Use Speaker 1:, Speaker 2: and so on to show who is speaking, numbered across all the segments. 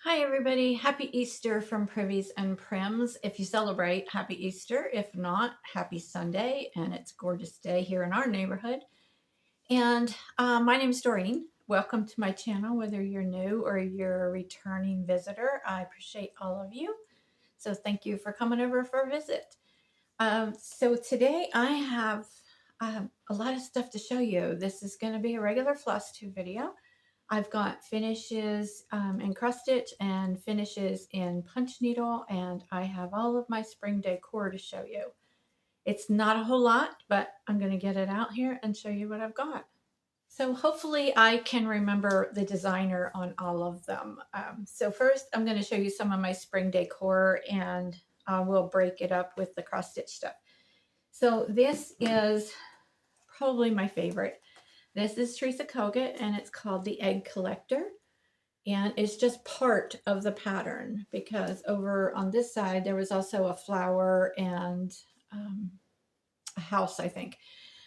Speaker 1: Hi, everybody. Happy Easter from Privies and Prims. If you celebrate, happy Easter. If not, happy Sunday. And it's a gorgeous day here in our neighborhood. And my name is Doreen. Welcome to my channel, whether you're new or you're a returning visitor. I appreciate all of you. So thank you for coming over for a visit. So today I have a lot of stuff to show you. This is going to be a regular Flosstube video. I've got finishes in cross stitch and finishes in Punchneedle, and I have all of my spring decor to show you. It's not a whole lot, but I'm going to get it out here and show you what I've got. So hopefully I can remember the designer on all of them. So first I'm going to show you some of my spring decor, and we'll break it up with the cross stitch stuff. So this is probably my favorite. This is Teresa Kogut, and it's called the Egg Collector. And it's just part of the pattern because over on this side, there was also a flower and a house, I think.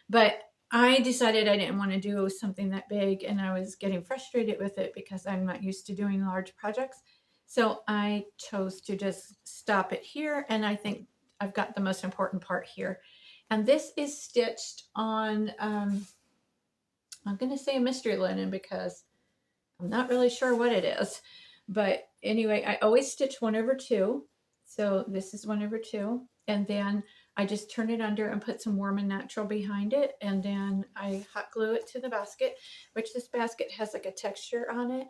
Speaker 1: But I decided I didn't want to do something that big, and I was getting frustrated with it because I'm not used to doing large projects. So I chose to just stop it here, and I think I've got the most important part here. And this is stitched on I'm going to say a mystery linen because I'm not really sure what it is. But anyway, I always stitch 1/2. So this is 1/2. And then I just turn it under and put some warm and natural behind it. And then I hot glue it to the basket, which this basket has like a texture on it.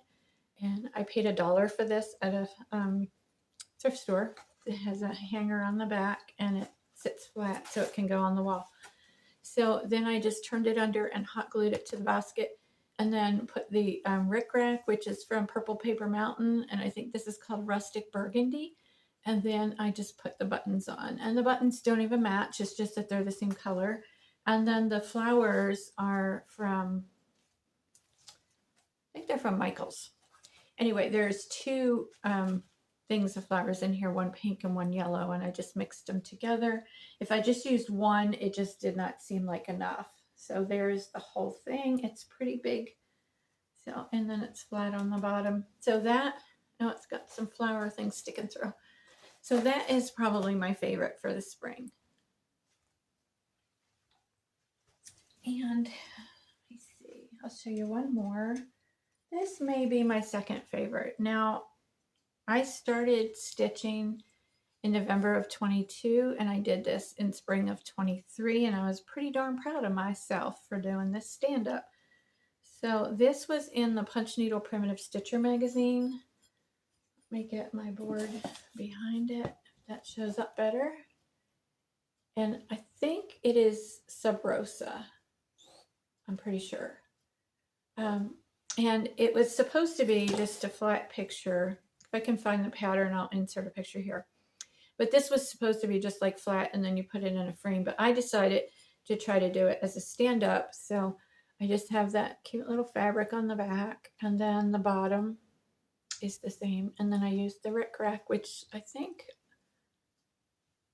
Speaker 1: And I paid $1 for this at a thrift store. It has a hanger on the back and it sits flat so it can go on the wall. So then I just turned it under and hot glued it to the basket, and then put the rickrack, which is from Purple Paper Mountain, and I think this is called Rustic Burgundy. And then I just put the buttons on, and the buttons don't even match. It's just that they're the same color. And then the flowers are from, I think they're from Michael's. Anyway, there's two things of flowers in here, one pink and one yellow, and I just mixed them together. If I just used one, it just did not seem like enough. So there's the whole thing. It's pretty big. So, and then it's flat on the bottom. So that, now it's got some flower things sticking through. So that is probably my favorite for the spring. And let me see, I'll show you one more. This may be my second favorite. Now, I started stitching in November of 22, and I did this in spring of 23, and I was pretty darn proud of myself for doing this stand-up. So this was in the Punchneedle Primitive Stitcher magazine. Let me get my board behind it. That shows up better. And I think it is Sub Rosa. I'm pretty sure. And it was supposed to be just a flat picture. If I can find the pattern, I'll insert a picture here. But this was supposed to be just like flat, and then you put it in a frame. But I decided to try to do it as a stand-up. So I just have that cute little fabric on the back, and then the bottom is the same. And then I used the rickrack, which I think,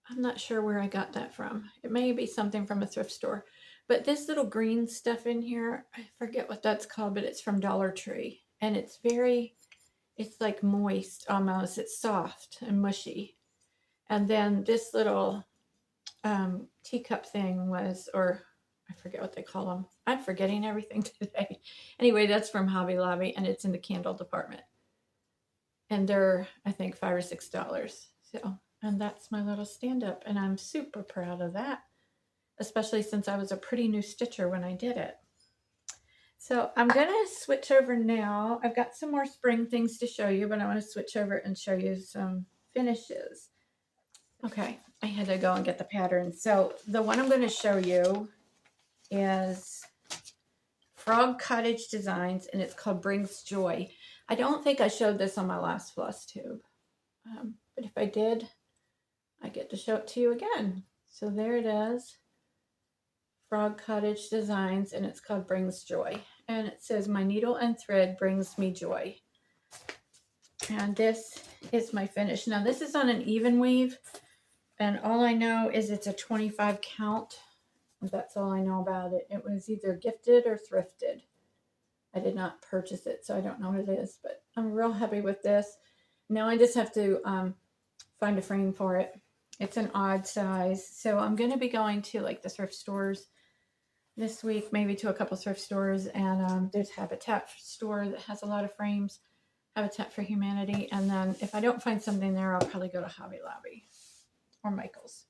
Speaker 1: I'm not sure where I got that from. It may be something from a thrift store. But this little green stuff in here, I forget what that's called, but it's from Dollar Tree. And it's like moist almost. It's soft and mushy. And then this little teacup thing was, or I forget what they call them. I'm forgetting everything today. Anyway, that's from Hobby Lobby, and it's in the candle department. And they're, I think, $5 or $6. So, and that's my little stand-up, and I'm super proud of that, especially since I was a pretty new stitcher when I did it. So I'm going to switch over now. I've got some more spring things to show you, but I want to switch over and show you some finishes. Okay, I had to go and get the pattern. So the one I'm going to show you is Frog Cottage Designs, and it's called Brings Joy. I don't think I showed this on my last Flosstube, but if I did, I get to show it to you again. So there it is, Frog Cottage Designs, and it's called Brings Joy. And it says, my needle and thread brings me joy. And this is my finish. Now this is on an even weave, and all I know is it's a 25 count. That's all I know about it. It was either gifted or thrifted. I did not purchase it, so I don't know what it is, but I'm real happy with this. Now I just have to find a frame for it. It's an odd size. So I'm going to be going to like the thrift stores this week, maybe to a couple thrift stores. And there's Habitat store that has a lot of frames, Habitat for Humanity. And then if I don't find something there, I'll probably go to Hobby Lobby or Michael's.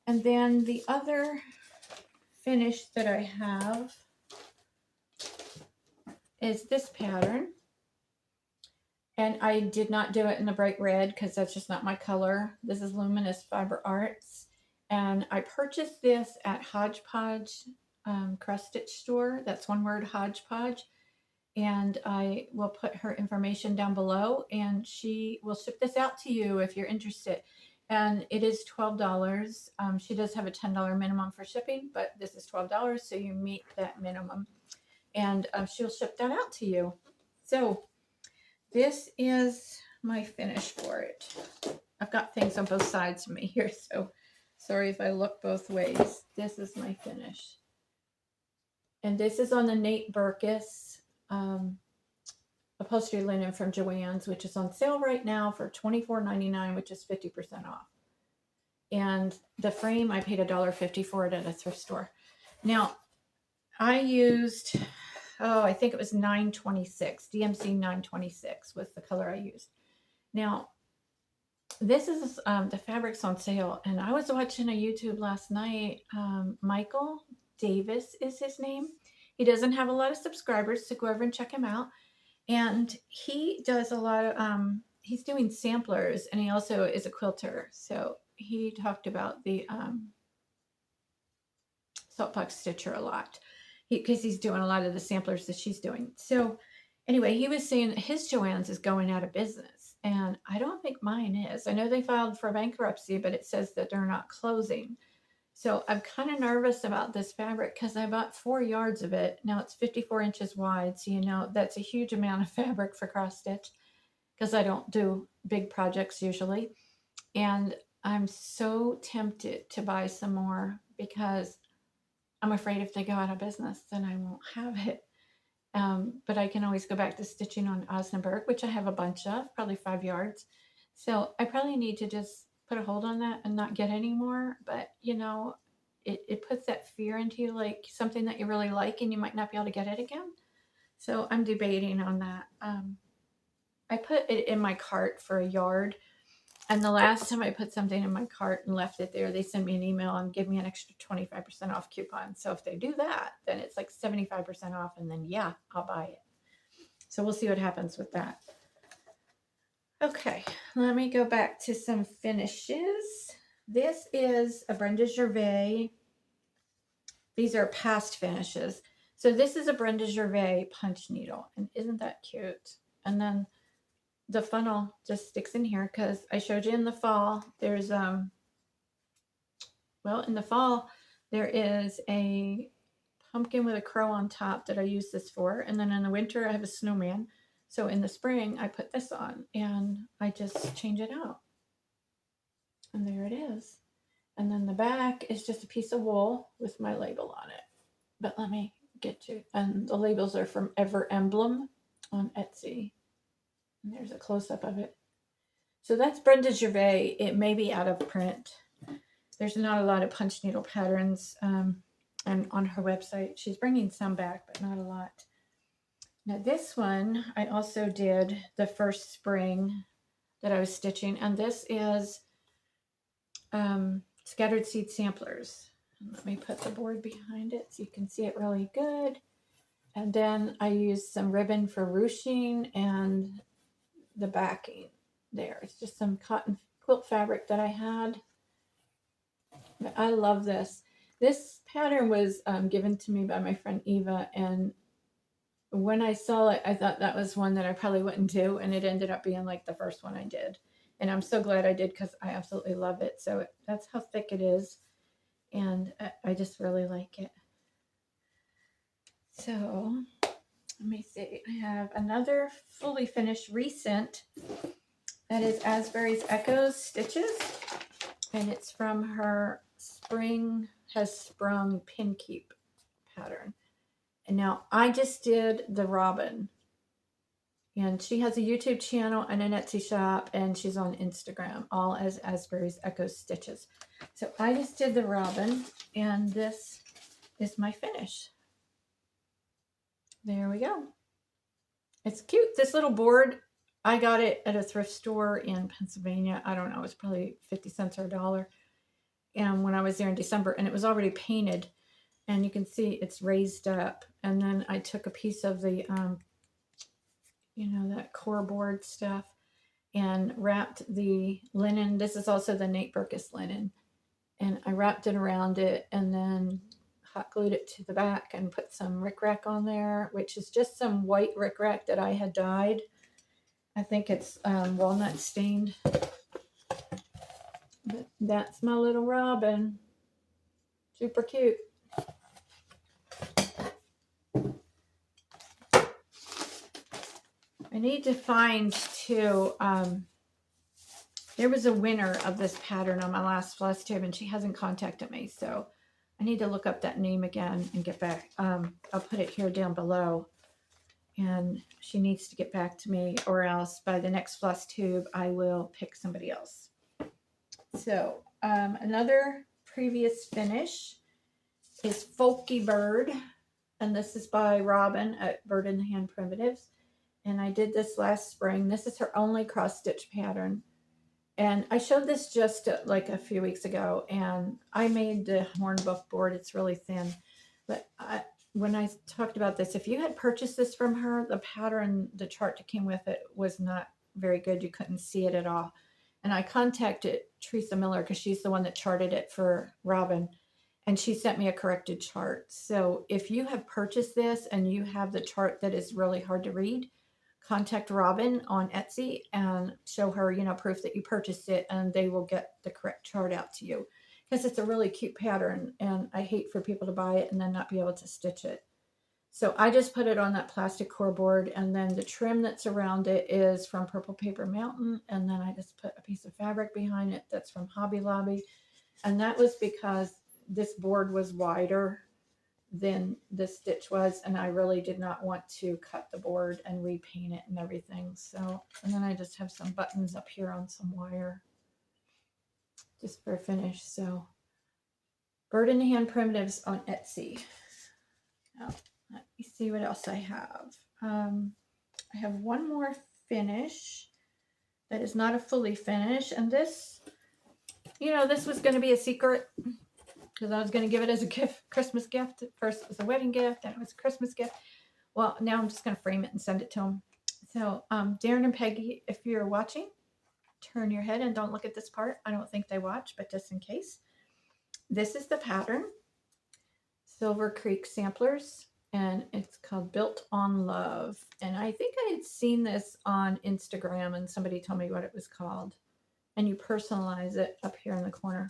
Speaker 1: And then the other finish that I have is this pattern. And I did not do it in the bright red because that's just not my color. This is Luminous Fiber Arts. And I purchased this at Hodgepodge cross stitch store. That's one word, Hodgepodge. And I will put her information down below and she will ship this out to you if you're interested. And it is $12. She does have a $10 minimum for shipping, but this is $12, so you meet that minimum. And she'll ship that out to you. So this is my finish for it. I've got things on both sides of me here, so sorry if I look both ways. This is my finish. And this is on the Nate Berkus upholstery linen from Joann's, which is on sale right now for $24.99, which is 50% off. And the frame, I paid $1.50 for it at a thrift store. Now, I used, I think it was 926, DMC 926 was the color I used. Now, this is the fabric's on sale, and I was watching a YouTube last night. Michael Davis is his name. He doesn't have a lot of subscribers, so go over and check him out. And he does a lot of, he's doing samplers, and he also is a quilter. So he talked about the Saltbox Stitcher a lot because he's doing a lot of the samplers that she's doing. So anyway, he was saying that his Joann's is going out of business, and I don't think mine is. I know they filed for bankruptcy, but it says that they're not closing. So I'm kind of nervous about this fabric because I bought 4 yards of it. Now it's 54 inches wide. So, you know, that's a huge amount of fabric for cross stitch because I don't do big projects usually. And I'm so tempted to buy some more because I'm afraid if they go out of business, then I won't have it. But I can always go back to stitching on Osnaburg, which I have a bunch of, probably 5 yards. So I probably need to just put a hold on that and not get any more. But, you know, it puts that fear into you, like something that you really like and you might not be able to get it again. So I'm debating on that. I put it in my cart for a yard. And the last time I put something in my cart and left it there, they sent me an email and give me an extra 25% off coupon. So if they do that, then it's like 75% off. And then, yeah, I'll buy it. So we'll see what happens with that. Okay, let me go back to some finishes. This is a Brenda Gervais. These are past finishes. So this is a Brenda Gervais punch needle. And isn't that cute? And then the funnel just sticks in here because I showed you in the fall. There's, in the fall, there is a pumpkin with a crow on top that I use this for. And then in the winter, I have a snowman. So in the spring, I put this on and I just change it out. And there it is. And then the back is just a piece of wool with my label on it. But let me get to, and the labels are from Ever Emblem on Etsy. And there's a close-up of it. So that's Brenda Gervais. It may be out of print. There's not a lot of punch needle patterns and on her website. She's bringing some back, but not a lot. Now this one, I also did the first spring that I was stitching, and this is Scattered Seed Samplers. And let me put the board behind it so you can see it really good. And then I used some ribbon for ruching and the backing there. It's just some cotton quilt fabric that I had. But I love this. This pattern was given to me by my friend Eva, and when I saw it, I thought that was one that I probably wouldn't do, and it ended up being like the first one I did. And I'm so glad I did because I absolutely love it. So that's how thick it is, and I just really like it. So let me see. I have another fully finished recent that is Asbury's Echoes Stitches, and it's from her Spring Has Sprung Pin Keep pattern. And now I just did the robin, And she has a YouTube channel and an Etsy shop, and she's on Instagram, all as Asbury's Echo Stitches. So I just did the robin, and this is my finish. There we go. It's cute. This little board, I got it at a thrift store in Pennsylvania. I don't know, it's probably 50 cents or $1. And when I was there in December, and it was already painted, and you can see it's raised up. And then I took a piece of the, you know, that core board stuff, and wrapped the linen. This is also the Nate Berkus linen. And I wrapped it around it, and then hot glued it to the back and put some rickrack on there, which is just some white rickrack that I had dyed. I think it's walnut stained. But that's my little robin. Super cute. I need to find too, there was a winner of this pattern on my last Flosstube, and she hasn't contacted me, so I need to look up that name again and get back. I'll put it here down below, and she needs to get back to me, or else by the next Flosstube I will pick somebody else. So another previous finish is Folky Bird, and this is by Robin at Bird in the Hand Primitives, and I did this last spring. This is her only cross stitch pattern. And I showed this just like a few weeks ago, and I made the hornbook board. It's really thin. But when I talked about this, if you had purchased this from her, the pattern, the chart that came with it was not very good. You couldn't see it at all. And I contacted Teresa Miller because she's the one that charted it for Robin. And she sent me a corrected chart. So if you have purchased this and you have the chart that is really hard to read, contact Robin on Etsy and show her, you know, proof that you purchased it, and they will get the correct chart out to you, because it's a really cute pattern, and I hate for people to buy it and then not be able to stitch it. So I just put it on that plastic core board, and then the trim that's around it is from Purple Paper Mountain, and then I just put a piece of fabric behind it that's from Hobby Lobby, and that was because this board was wider than the stitch was, and I really did not want to cut the board and repaint it and everything. So, and then I just have some buttons up here on some wire just for a finish. So Bird in the Hand Primitives on Etsy. Now, let me see what else I have. I have one more finish that is not a fully finish, and this, you know, this was going to be a secret, because I was going to give it as a gift, Christmas gift. First it was a wedding gift, then it was a Christmas gift. Well, now I'm just going to frame it and send it to them. So Darren and Peggy, if you're watching, turn your head and don't look at this part. I don't think they watch, but just in case. This is the pattern, Silver Creek Samplers, and it's called Built on Love. And I think I had seen this on Instagram, and somebody told me what it was called. And you personalize it up here in the corner.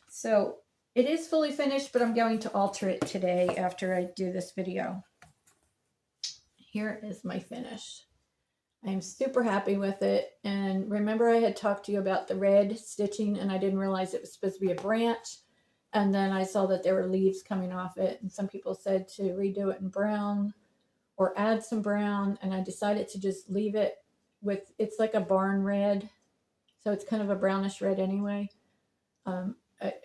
Speaker 1: So it is fully finished, but I'm going to alter it today after I do this video. Here is my finish. I am super happy with it. And remember, I had talked to you about the red stitching, and I didn't realize it was supposed to be a branch. And then I saw that there were leaves coming off it, and some people said to redo it in brown or add some brown, and I decided to just leave it with, it's like a barn red, so it's kind of a brownish red anyway.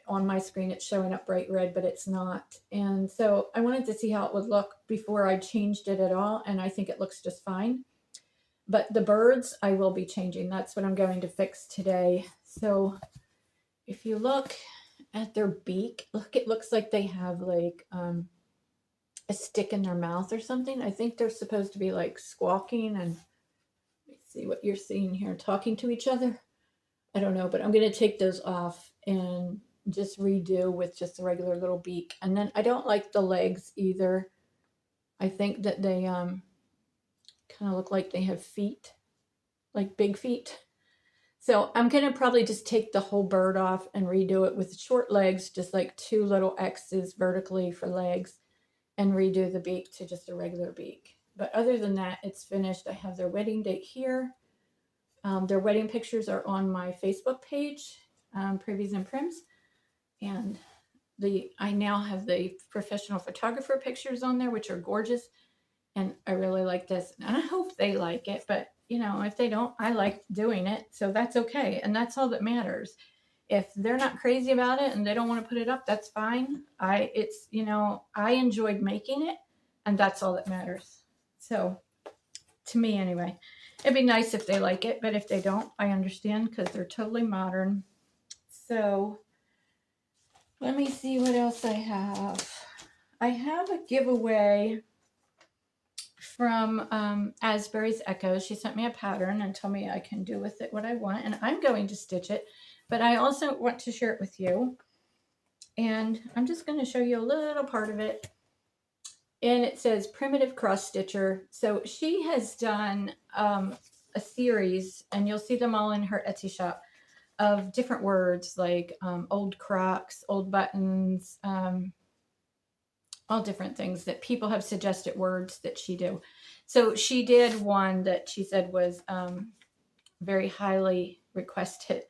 Speaker 1: On my screen it's showing up bright red, but it's not. And so I wanted to see how it would look before I changed it at all, and I think it looks just fine. But the birds I will be changing. That's what I'm going to fix today. So if you look at their beak, look, it looks like they have like a stick in their mouth or something. I think they're supposed to be like squawking, and let's see what you're seeing here, talking to each other. I don't know, but I'm going to take those off and just redo with just a regular little beak. And then I don't like the legs either. I think that they kind of look like they have feet, like big feet. So I'm going to probably just take the whole bird off and redo it with short legs, just like 2 little X's vertically for legs, and redo the beak to just a regular beak. But other than that, it's finished. I have their wedding date here. Their wedding pictures are on my Facebook page, Privies and Prims. And I now have the professional photographer pictures on there, which are gorgeous. and I really like this, and I hope they like it, but you know, if they don't, I like doing it, so that's okay, and that's all that matters. If they're not crazy about it and they don't want to put it up, that's fine. It's, you know, I enjoyed making it, and that's all that matters. So, to me anyway, it'd be nice if they like it, but if they don't, I understand because they're totally modern. So, let me see what else I have. I have a giveaway from Asbury's Echo. She sent me a pattern and told me I can do with it what I want, and I'm going to stitch it, but I also want to share it with you. And I'm just going to show you a little part of it. And it says Primitive Cross Stitcher. So she has done a series, and you'll see them all in her Etsy shop, of different words like old Crocs, old buttons, all different things that people have suggested words that she do. So she did one that she said was very highly requested,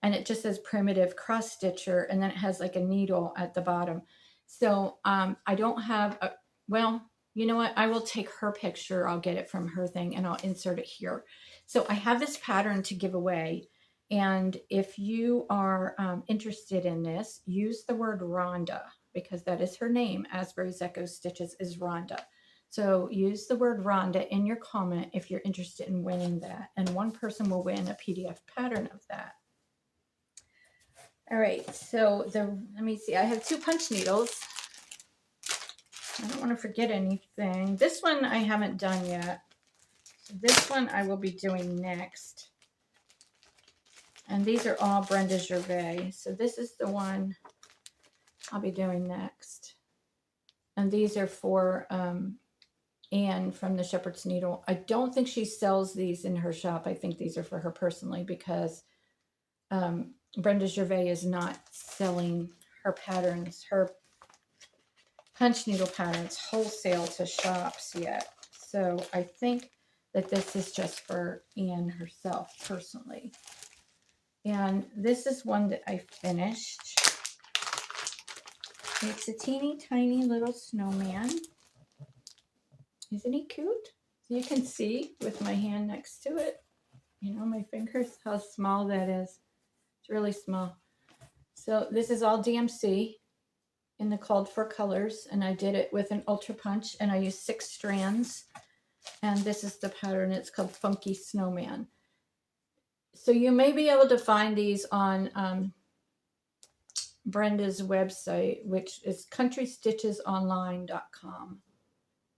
Speaker 1: and it just says Primitive Cross Stitcher, and then it has like a needle at the bottom. So I don't have a, well, you know what? I will take her picture. I'll get it from her thing and I'll insert it here. So I have this pattern to give away. And if you are interested in this, use the word Rhonda, because that is her name. Asbury's Echo Stitches is Rhonda. So use the word Rhonda in your comment if you're interested in winning that. And one person will win a PDF pattern of that. All right, so let me see. I have 2 punch needles. I don't want to forget anything. This one I haven't done yet. So this one I will be doing next. And these are all Brenda Gervais. So this is the one I'll be doing next. And these are for Anne from the Shepherd's Needle. I don't think she sells these in her shop. I think these are for her personally, because Brenda Gervais is not selling her patterns, her punch needle patterns, wholesale to shops yet. So I think that this is just for Anne herself personally. And this is one that I finished. It's a teeny tiny little snowman. Isn't he cute? You can see with my hand next to it, you know, my fingers, how small that is. It's really small. So this is all DMC in the called for colors, and I did it with an Ultra Punch, and I used 6 strands. And this is the pattern. It's called Funky Snowman. So you may be able to find these on Brenda's website, which is countrystitchesonline.com.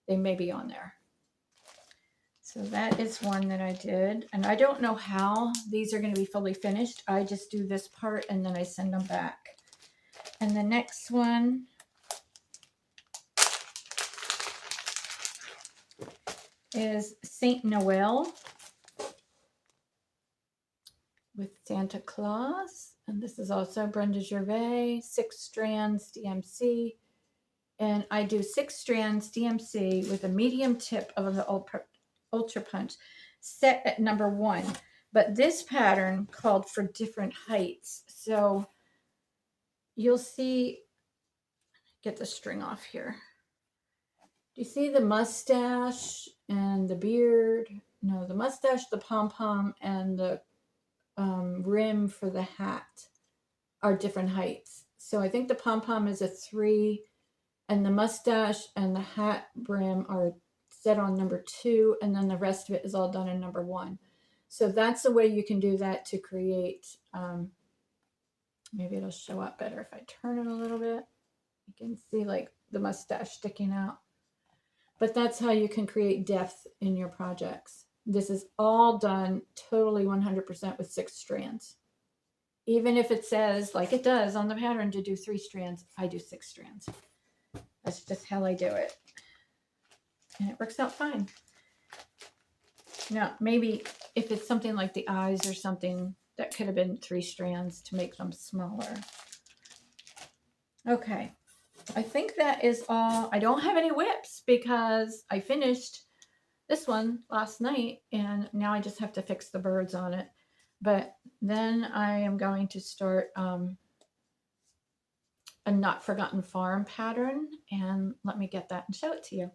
Speaker 1: They may be on there. So that is one that I did. And I don't know how these are going to be fully finished. I just do this part and then I send them back. And the next one is Saint Noel with Santa Claus. And this is also Brenda Gervais, 6 strands DMC. And I do 6 strands DMC with a medium tip of the Ultra Punch set at number 1. But this pattern called for different heights. So you'll see, get the string off here. Do you see the mustache and the beard? No, the mustache, the pom-pom, and the rim for the hat are different heights. So I think the pom-pom is a 3, and the mustache and the hat brim are set on number 2, and then the rest of it is all done in number 1. So that's the way you can do that to create, maybe it'll show up better if I turn it a little bit. You can see like the mustache sticking out. But that's how you can create depth in your projects. This is all done totally 100% with 6 strands. Even if it says, like it does on the pattern, to do 3 strands, I do 6 strands. That's just how I do it. And it works out fine. Now, maybe if it's something like the eyes or something, that could have been 3 strands to make them smaller. Okay. I think that is all. I don't have any whips because I finished this one last night and now I just have to fix the birds on it. But then I am going to start a Not Forgotten Farm pattern, and let me get that and show it to you.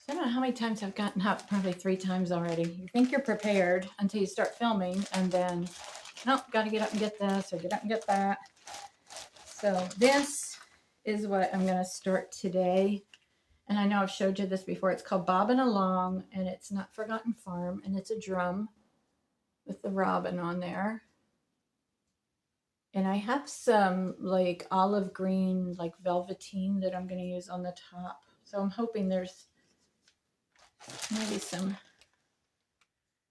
Speaker 1: So I don't know how many times I've gotten up, probably 3 times already. You think you're prepared until you start filming, and then, nope, got to get up and get this, or get up and get that. So this is what I'm going to start today. And I know I've showed you this before. It's called Bobbin' Along, and it's Not Forgotten Farm, and it's a drum with the robin on there. And I have some like olive green, like velveteen that I'm going to use on the top. So I'm hoping there's maybe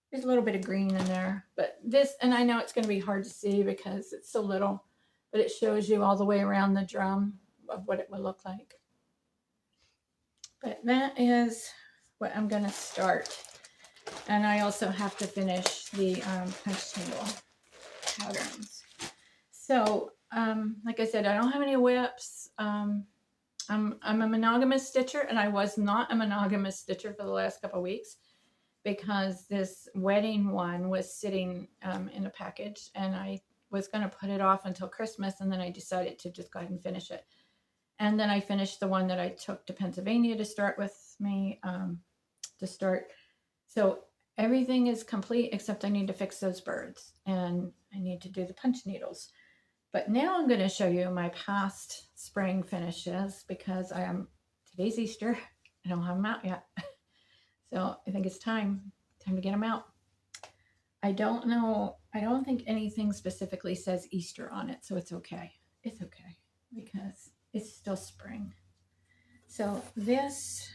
Speaker 1: there's a little bit of green in there. But this, and I know it's going to be hard to see because it's so little, but it shows you all the way around the drum of what it would look like. But that is what I'm going to start. And I also have to finish the Punchneedle patterns. So, like I said, I don't have any whips. I'm a monogamous stitcher, and I was not a monogamous stitcher for the last couple of weeks because this wedding one was sitting in a package, and I was going to put it off until Christmas, and then I decided to just go ahead and finish it. And then I finished the one that I took to Pennsylvania to start with me, So everything is complete except I need to fix those birds, and I need to do the punch needles. But now I'm going to show you my past spring finishes because today's Easter. I don't have them out yet. So I think it's time to get them out. I don't know. I don't think anything specifically says Easter on it, so it's okay. It's okay because it's still spring. So this,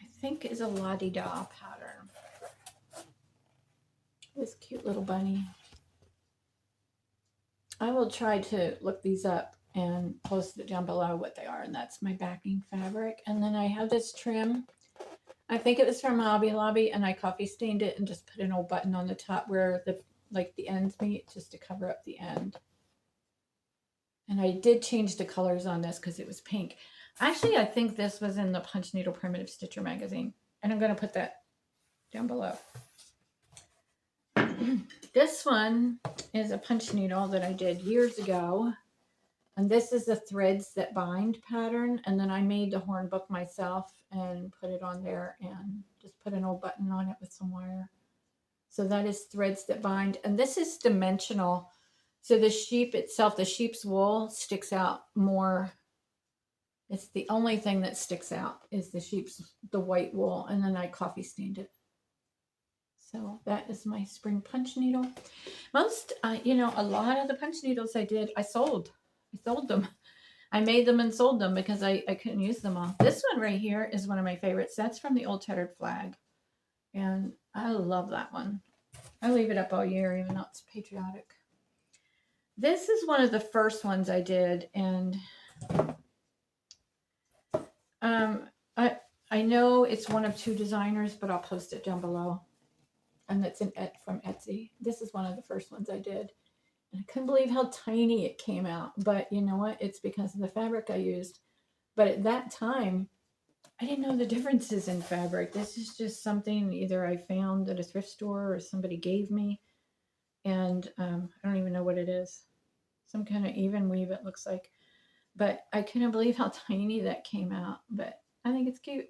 Speaker 1: I think, is a la-di-da pattern. This cute little bunny. I will try to look these up and post it down below what they are, and that's my backing fabric. And then I have this trim. I think it was from Hobby Lobby, and I coffee stained it and just put an old button on the top where the ends meet, just to cover up the end. And I did change the colors on this because it was pink. Actually, I think this was in the Punchneedle Primitive Stitcher magazine, and I'm going to put that down below. This one is a punch needle that I did years ago, and this is the threads that bind pattern, and then I made the horn book myself and put it on there and just put an old button on it with some wire. So that is threads that bind, and this is dimensional. So the sheep itself, the sheep's wool sticks out more. It's the only thing that sticks out is the white wool, and then I coffee stained it. So that is my spring punch needle. Most, a lot of the punch needles I did, I sold them. I made them and sold them because I couldn't use them all. This one right here is one of my favorites. That's from the Old Tattered Flag. And I love that one. I leave it up all year, even though it's patriotic. This is one of the first ones I did. And I know it's one of 2 designers, but I'll post it down below. And that's from Etsy. This is one of the first ones I did. And I couldn't believe how tiny it came out. But you know what? It's because of the fabric I used. But at that time, I didn't know the differences in fabric. This is just something either I found at a thrift store or somebody gave me. And I don't even know what it is. Some kind of even weave, it looks like. But I couldn't believe how tiny that came out. But I think it's cute.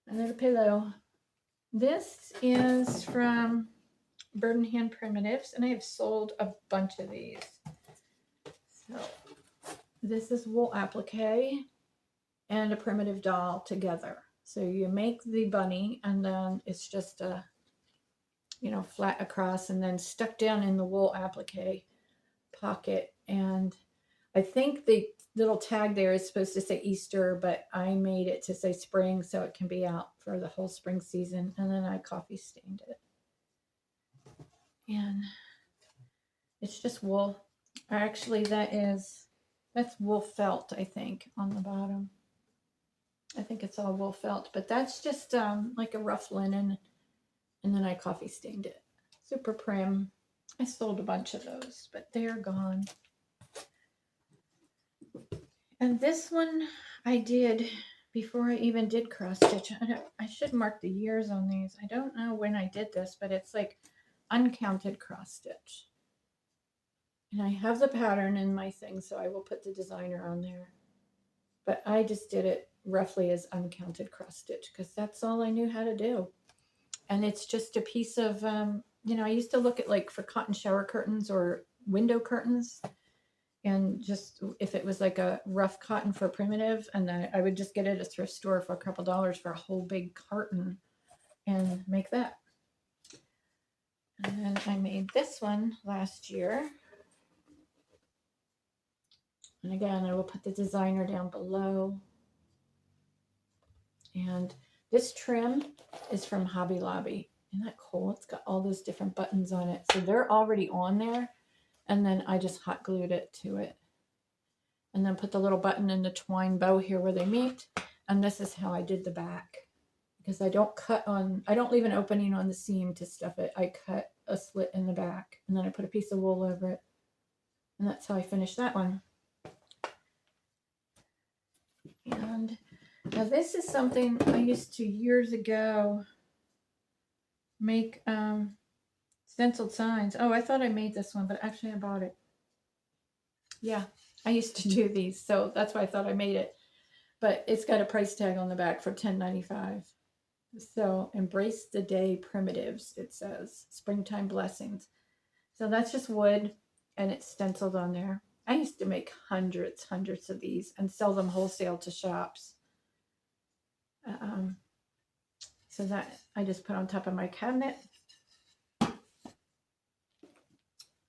Speaker 1: Another pillow. This is from Bird and Hand Primitives, and I have sold a bunch of these. So this is wool applique and a primitive doll together. So you make the bunny, and then it's just a, flat across, and then stuck down in the wool applique pocket. And I think the little tag there is supposed to say Easter, but I made it to say spring so it can be out for the whole spring season. And then I coffee stained it. And it's just wool. Actually, that's wool felt, I think, on the bottom. I think it's all wool felt, but that's just like a rough linen. And then I coffee stained it. Super prim. I sold a bunch of those, but they're gone. And this one I did before I even did cross stitch. I should mark the years on these. I don't know when I did this, but it's like uncounted cross stitch. And I have the pattern in my thing, so I will put the designer on there. But I just did it roughly as uncounted cross stitch because that's all I knew how to do. And it's just a piece of, I used to look at like for cotton shower curtains or window curtains, and just if it was like a rough cotton for primitive, and then I would just get it at a thrift store for a couple dollars for a whole big carton and make that. And then I made this one last year. And again, I will put the designer down below. And this trim is from Hobby Lobby. Isn't that cool? It's got all those different buttons on it. So they're already on there. And then I just hot glued it to it. And then put the little button in the twine bow here where they meet. And this is how I did the back. Because I don't leave an opening on the seam to stuff it. I cut a slit in the back. And then I put a piece of wool over it. And that's how I finished that one. And now this is something I used to years ago make stenciled signs. Oh, I thought I made this one, but actually I bought it. Yeah, I used to do these, so that's why I thought I made it. But it's got a price tag on the back for $10.95. So embrace the day primitives, it says. Springtime blessings. So that's just wood, and it's stenciled on there. I used to make hundreds of these and sell them wholesale to shops. So that I just put on top of my cabinet.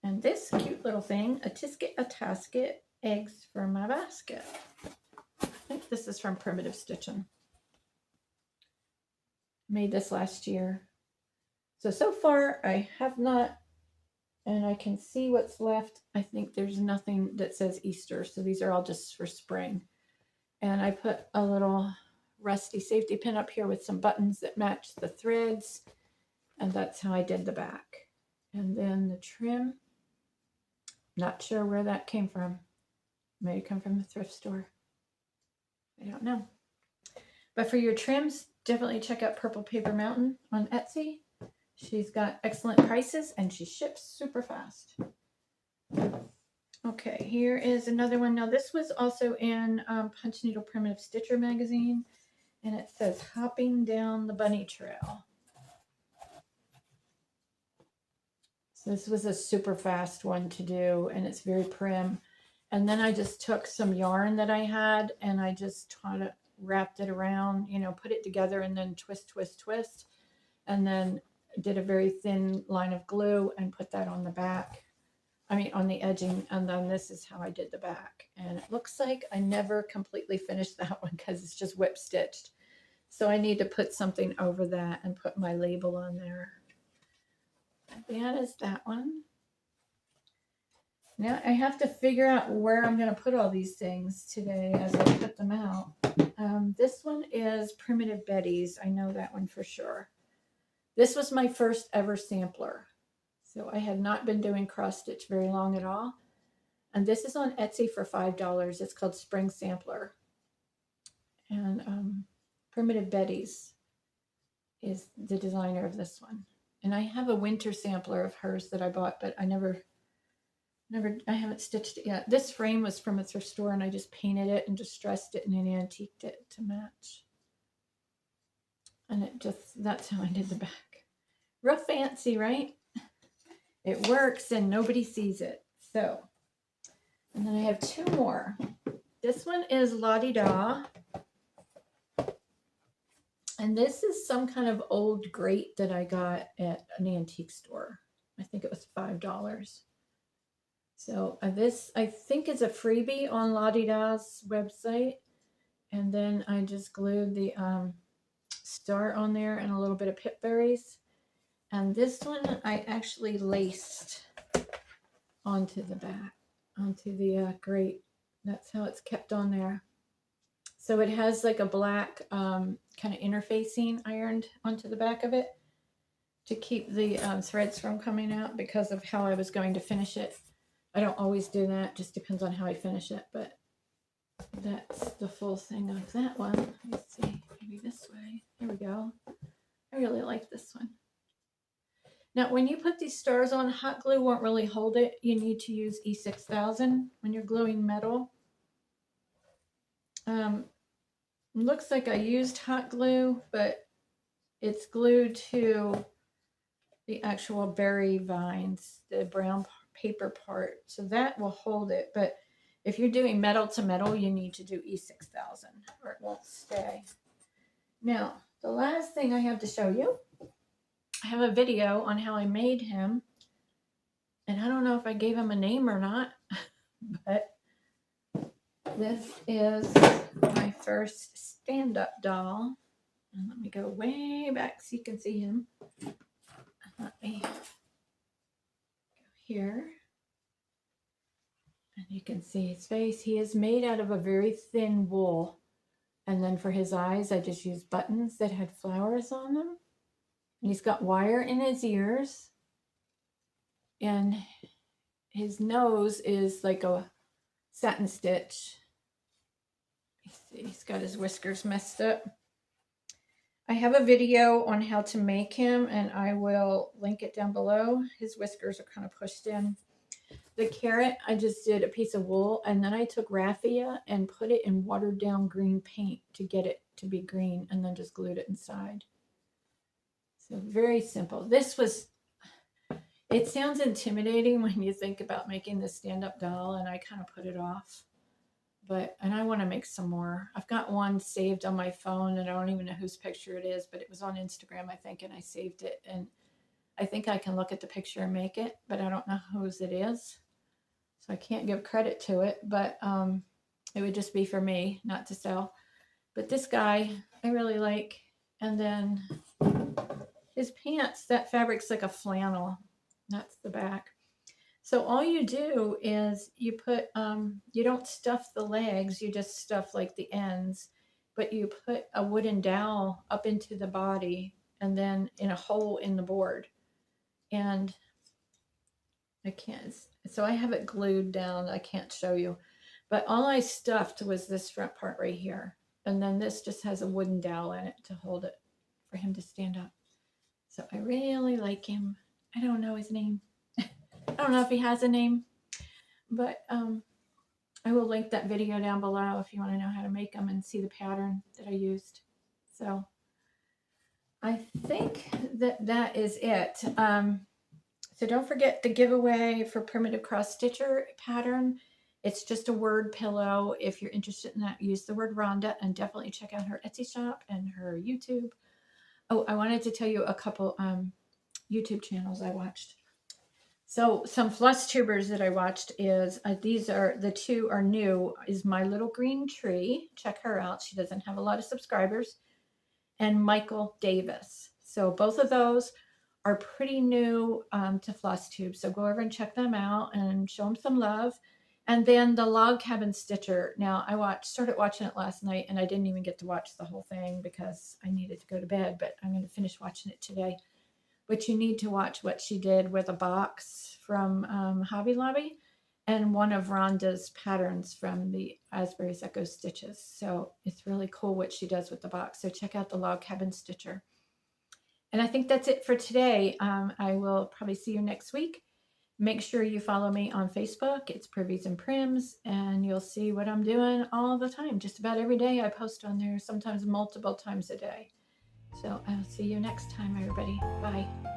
Speaker 1: And this cute little thing, a tisket, a tasket, eggs for my basket. I think this is from Primitive Stitching. Made this last year. So far I have not, and I can see what's left. I think there's nothing that says Easter. So these are all just for spring. And I put a little rusty safety pin up here with some buttons that match the threads. And that's how I did the back. And then the trim, not sure where that came from. May have come from the thrift store. I don't know. But for your trims, definitely check out Purple Paper Mountain on Etsy. She's got excellent prices and she ships super fast. Okay, here is another one. Now this was also in Punchneedle Primitive Stitcher magazine. And it says Hopping Down the Bunny Trail. So this was a super fast one to do, and it's very prim. And then I just took some yarn that I had, and I just wrapped it around, put it together, and then twist, and then did a very thin line of glue and put that on the back. On the edging, and then this is how I did the back. And it looks like I never completely finished that one because it's just whip stitched. So I need to put something over that and put my label on there. That is that one. Now I have to figure out where I'm going to put all these things today as I put them out. This one is Primitive Betty's. I know that one for sure. This was my first ever sampler. So I had not been doing cross stitch very long at all. And this is on Etsy for $5. It's called Spring Sampler. And Primitive Betty's is the designer of this one. And I have a winter sampler of hers that I bought, but I haven't stitched it yet. This frame was from a thrift store, and I just painted it and distressed it and then antiqued it to match. And that's how I did the back. Real fancy, right? It works and nobody sees it. So, and then I have two more. This one is La Di Da. And this is some kind of old grate that I got at an antique store. I think it was $5. So this, I think, is a freebie on La Di Da's website. And then I just glued the star on there and a little bit of pip berries. And this one I actually laced onto the back, onto the grate. That's how it's kept on there. So it has like a black kind of interfacing ironed onto the back of it to keep the threads from coming out because of how I was going to finish it. I don't always do that, just depends on how I finish it, but that's the full thing of that one. Let's see, maybe this way. Here we go. I really like this one. Now, when you put these stars on, hot glue won't really hold it. You need to use E6000 when you're gluing metal. looks like I used hot glue, but it's glued to the actual berry vines, the brown paper part. So that will hold it. But if you're doing metal to metal, you need to do E6000 or it won't stay. Now, the last thing I have to show you, I have a video on how I made him. And I don't know if I gave him a name or not, but this is my first stand-up doll. And let me go way back so you can see him. Let me go here. And you can see his face. He is made out of a very thin wool. And then for his eyes, I just used buttons that had flowers on them. And he's got wire in his ears. And his nose is like a satin stitch. He's got his whiskers messed up. I have a video on how to make him, and I will link it down below. His whiskers are kind of pushed in. The carrot, I just did a piece of wool, and then I took raffia and put it in watered down green paint to get it to be green, and then just glued it inside. So very simple. This was, it sounds intimidating when you think about making this stand-up doll, and I kind of put it off. And I want to make some more. I've got one saved on my phone, and I don't even know whose picture it is, but it was on Instagram, I think, and I saved it. And I think I can look at the picture and make it, but I don't know whose it is. So I can't give credit to it, but it would just be for me, not to sell. But this guy, I really like. And then his pants, that fabric's like a flannel. That's the back. So all you do is you put, you don't stuff the legs, you just stuff like the ends, but you put a wooden dowel up into the body and then in a hole in the board. And I can't, so I have it glued down. I can't show you, but all I stuffed was this front part right here. And then this just has a wooden dowel in it to hold it for him to stand up. So I really like him. I don't know his name. I don't know if he has a name, but I will link that video down below if you want to know how to make them and see the pattern that I used. So I think that is it. So don't forget the giveaway for Primitive Cross Stitcher pattern. It's just a word pillow. If you're interested in that, use the word Rhonda, and definitely check out her Etsy shop and her YouTube. Oh, I wanted to tell you a couple YouTube channels I watched. So some Flosstubers that I watched is, these are, the two are new, is My Little Green Tree. Check her out. She doesn't have a lot of subscribers. And Michael Davis. So both of those are pretty new to Flosstube. So go over and check them out and show them some love. And then the Log Cabin Stitcher. Now I started watching it last night, and I didn't even get to watch the whole thing because I needed to go to bed, but I'm going to finish watching it today. But you need to watch what she did with a box from Hobby Lobby and one of Rhonda's patterns from the Asbury's Echo Stitches. So it's really cool what she does with the box. So check out the Log Cabin Stitcher. And I think that's it for today. I will probably see you next week. Make sure you follow me on Facebook. It's Privies and Prims, and you'll see what I'm doing all the time. Just about every day I post on there, sometimes multiple times a day. So I'll see you next time, everybody. Bye.